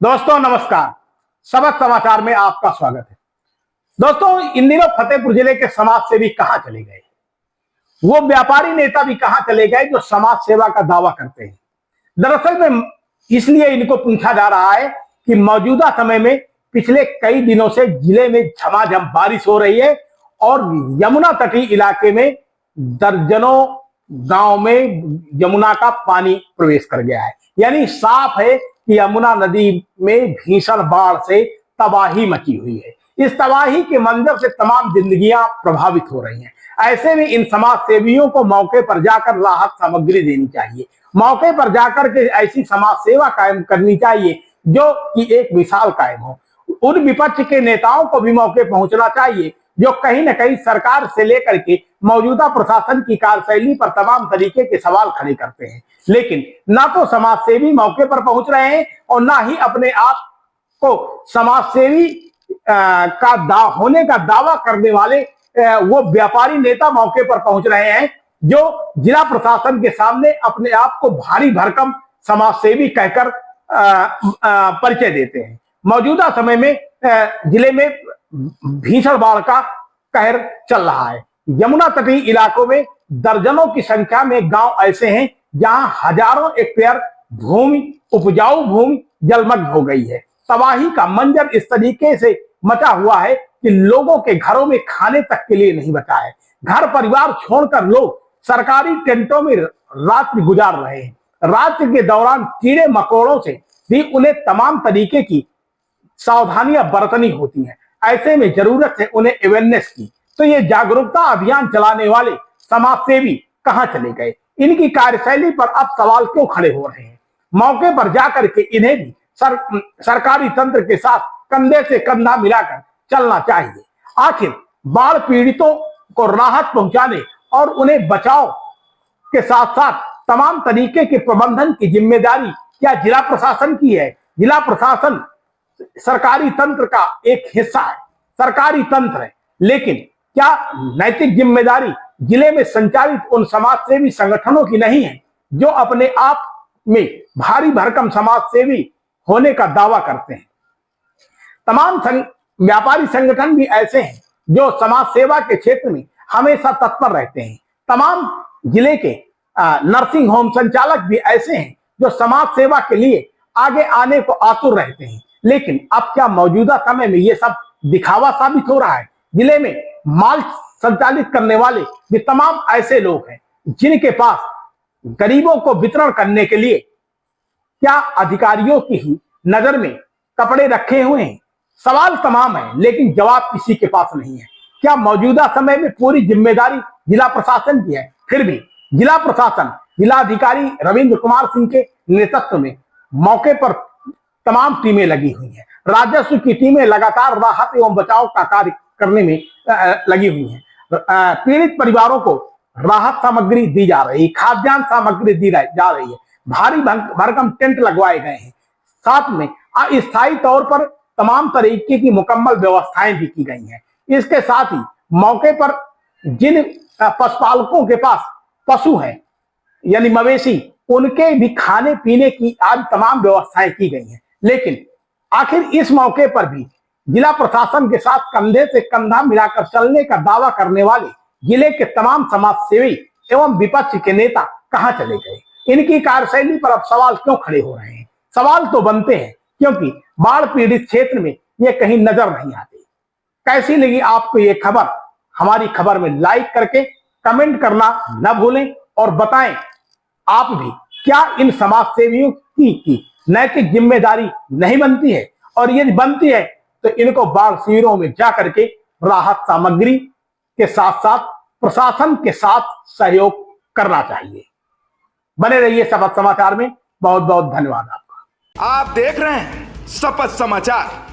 दोस्तों नमस्कार। सबक समाचार में आपका स्वागत है। दोस्तों इन दिनों फतेहपुर जिले के समाज सेवी कहां चले गए, वो व्यापारी नेता भी कहां चले गए जो समाज सेवा का दावा करते हैं। दरअसल में इसलिए इनको पूछा जा रहा है कि मौजूदा समय में पिछले कई दिनों से जिले में झमाझम बारिश हो रही है और यमुना तटीय इलाके में दर्जनों गांव में यमुना का पानी प्रवेश कर गया है। यानी साफ है कि यमुना नदी में भीषण बाढ़ से तबाही मची हुई है। इस तबाही के मंजर से तमाम जिंदगियां प्रभावित हो रही हैं। ऐसे में इन समाज सेवियों को मौके पर जाकर राहत सामग्री देनी चाहिए, मौके पर जाकर के ऐसी समाज सेवा कायम करनी चाहिए जो कि एक मिसाल कायम हो। उन विपक्ष के नेताओं को भी मौके पहुंचना चाहिए जो कहीं ना कहीं सरकार से लेकर के मौजूदा प्रशासन की कार्यशैली पर तमाम तरीके के सवाल खड़े करते हैं, लेकिन ना तो समाज सेवी मौके पर पहुंच रहे हैं और ना ही अपने आप को समाज सेवी होने का दावा करने वाले वो व्यापारी नेता मौके पर पहुंच रहे हैं जो जिला प्रशासन के सामने अपने आप को भारी भरकम समाज सेवी कहकर परिचय देते हैं। मौजूदा समय में जिले में भीषण बाढ़ का कहर चल रहा है। यमुना तटीय इलाकों में दर्जनों की संख्या में गांव ऐसे हैं जहां हजारों हेक्टेयर भूमि, उपजाऊ भूमि जलमग्न हो गई है। तबाही का मंजर इस तरीके से मचा हुआ है कि लोगों के घरों में खाने तक के लिए नहीं बचा है। घर परिवार छोड़कर लोग सरकारी टेंटों में रात्रि गुजार रहे हैं। रात्रि के दौरान कीड़े मकोड़ों से भी उन्हें तमाम तरीके की सावधानियां बरतनी होती हैं। ऐसे में जरूरत है उन्हें अवेयरनेस की। तो ये जागरूकता अभियान चलाने वाले समाज सेवी कहां चले गए? इनकी कार्यशैली पर अब सवाल क्यों खड़े हो रहे हैं? मौके पर जाकर के इन्हें भी सरकारी तंत्र के साथ कंधे से कंधा मिलाकर चलना चाहिए। आखिर बाढ़ पीड़ितों को राहत पहुंचाने और उन्हें बचाव के साथ साथ तमाम तरीके के प्रबंधन की जिम्मेदारी क्या जिला प्रशासन की है? जिला प्रशासन सरकारी तंत्र का एक हिस्सा है, सरकारी तंत्र है, लेकिन क्या नैतिक जिम्मेदारी जिले में संचालित उन समाज सेवी संगठनों की नहीं है जो अपने आप में भारी भरकम समाज सेवी होने का दावा करते हैं? तमाम व्यापारी संगठन भी ऐसे हैं जो समाज सेवा के क्षेत्र में हमेशा तत्पर रहते हैं। तमाम जिले के नर्सिंग होम संचालक भी ऐसे हैं जो समाज सेवा के लिए आगे आने को आतुर रहते हैं। लेकिन अब क्या मौजूदा समय में ये सब दिखावा साबित हो रहा है? जिले में माल संचालित करने वाले भी तमाम ऐसे लोग हैं जिनके पास गरीबों को वितरण करने के लिए क्या अधिकारियों की ही नजर में कपड़े रखे हुए हैं? सवाल तमाम है लेकिन जवाब किसी के पास नहीं है। क्या मौजूदा समय में पूरी जिम्मेदारी जिला प्रशासन की है? फिर भी जिला प्रशासन, जिलाधिकारी रविंद्र कुमार सिंह के नेतृत्व में मौके पर तमाम टीमें लगी हुई हैं। राजस्व की टीमें लगातार राहत एवं बचाव का कार्य करने में लगी हुई हैं। पीड़ित परिवारों को राहत सामग्री दी जा रही है, खाद्यान्न सामग्री दी जा रही है, भारी भरकम टेंट लगवाए गए हैं। साथ में अस्थायी तौर पर तमाम तरीके की मुकम्मल व्यवस्थाएं भी की गई हैं। इसके साथ ही मौके पर जिन पशुपालकों के पास पशु हैं यानी मवेशी, उनके भी खाने पीने की आज तमाम व्यवस्थाएं की गई हैं। लेकिन आखिर इस मौके पर भी जिला प्रशासन के साथ कंधे से कंधा मिलाकर चलने का दावा करने वाले जिले के तमाम समाज सेवी एवं विपक्ष के नेता कहां चले गए? इनकी कार्यशैली पर अब सवाल क्यों खड़े हो रहे हैं? सवाल तो बनते हैं क्योंकि बाढ़ पीड़ित क्षेत्र में ये कहीं नजर नहीं आते। कैसी लगी आपको ये खबर? हमारी खबर में लाइक करके कमेंट करना न भूलें और बताएं आप भी क्या इन समाज सेवियों की नैतिक जिम्मेदारी नहीं बनती है? और यदि बनती है तो इनको बाढ़ शिविरों में जाकर के राहत सामग्री के साथ साथ प्रशासन के साथ सहयोग करना चाहिए। बने रहिए शपथ समाचार में। बहुत बहुत धन्यवाद आपका। आप देख रहे हैं शपथ समाचार।